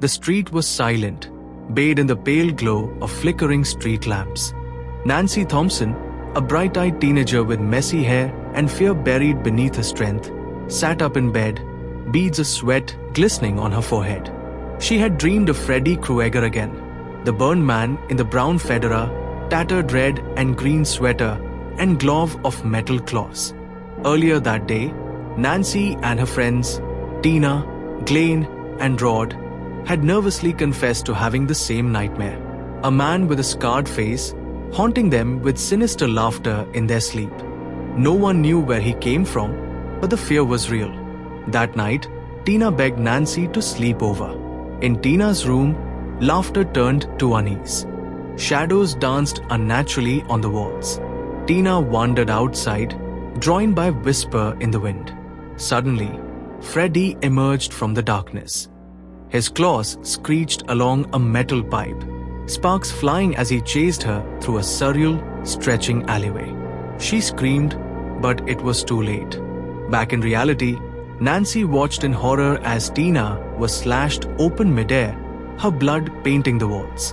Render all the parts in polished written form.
The street was silent, bathed in the pale glow of flickering street lamps. Nancy Thompson, a bright-eyed teenager with messy hair and fear buried beneath her strength, sat up in bed, beads of sweat glistening on her forehead. She had dreamed of Freddy Krueger again, the burned man in the brown fedora, tattered red and green sweater, and glove of metal claws. Earlier that day, Nancy and her friends, Tina, Glenn, and Rod, had nervously confessed to having the same nightmare. A man with a scarred face, haunting them with sinister laughter in their sleep. No one knew where he came from, but the fear was real. That night, Tina begged Nancy to sleep over. In Tina's room, laughter turned to unease. Shadows danced unnaturally on the walls. Tina wandered outside, drawn by a whisper in the wind. Suddenly, Freddy emerged from the darkness. His claws screeched along a metal pipe, sparks flying as he chased her through a surreal, stretching alleyway. She screamed, but it was too late. Back in reality, Nancy watched in horror as Tina was slashed open midair, her blood painting the walls.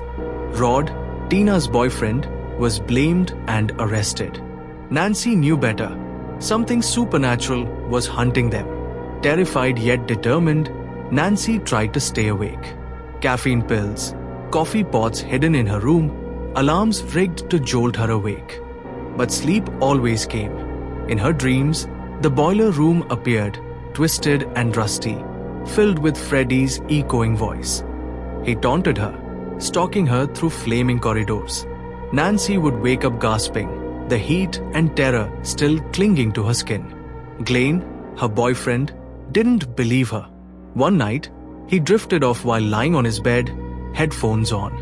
Rod, Tina's boyfriend, was blamed and arrested. Nancy knew better. Something supernatural was hunting them. Terrified yet determined, Nancy tried to stay awake. Caffeine pills, coffee pots hidden in her room, alarms rigged to jolt her awake. But sleep always came. In her dreams, the boiler room appeared, twisted and rusty, filled with Freddy's echoing voice. He taunted her, stalking her through flaming corridors. Nancy would wake up gasping, the heat and terror still clinging to her skin. Glenn, her boyfriend, didn't believe her. One night, he drifted off while lying on his bed, headphones on.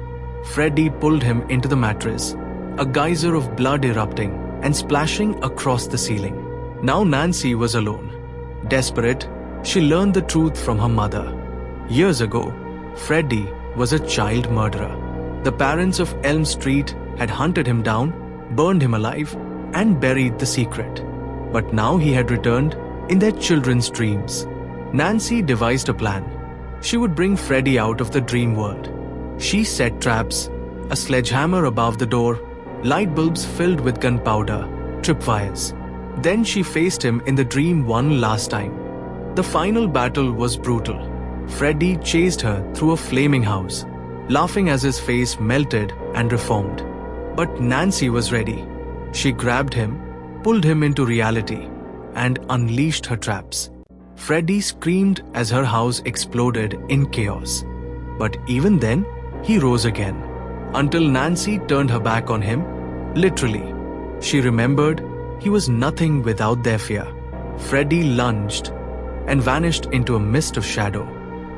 Freddy pulled him into the mattress, a geyser of blood erupting and splashing across the ceiling. Now Nancy was alone. Desperate, she learned the truth from her mother. Years ago, Freddy was a child murderer. The parents of Elm Street had hunted him down, burned him alive, and buried the secret. But now he had returned in their children's dreams. Nancy devised a plan. She would bring Freddy out of the dream world. She set traps, a sledgehammer above the door, light bulbs filled with gunpowder, tripwires. Then she faced him in the dream one last time. The final battle was brutal. Freddy chased her through a flaming house, laughing as his face melted and reformed. But Nancy was ready. She grabbed him, pulled him into reality, and unleashed her traps. Freddy screamed as her house exploded in chaos. But even then, he rose again, until Nancy turned her back on him, literally. She remembered he was nothing without their fear. Freddy lunged and vanished into a mist of shadow.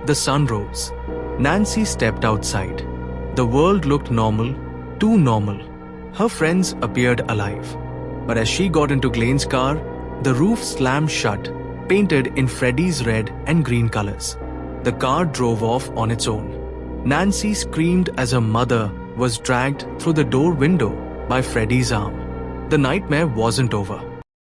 The sun rose. Nancy stepped outside. The world looked normal, too normal. Her friends appeared alive. But as she got into Glenn's car, the roof slammed shut, painted in Freddy's red and green colors. The car drove off on its own. Nancy screamed as her mother was dragged through the door window by Freddy's arm. The nightmare wasn't over.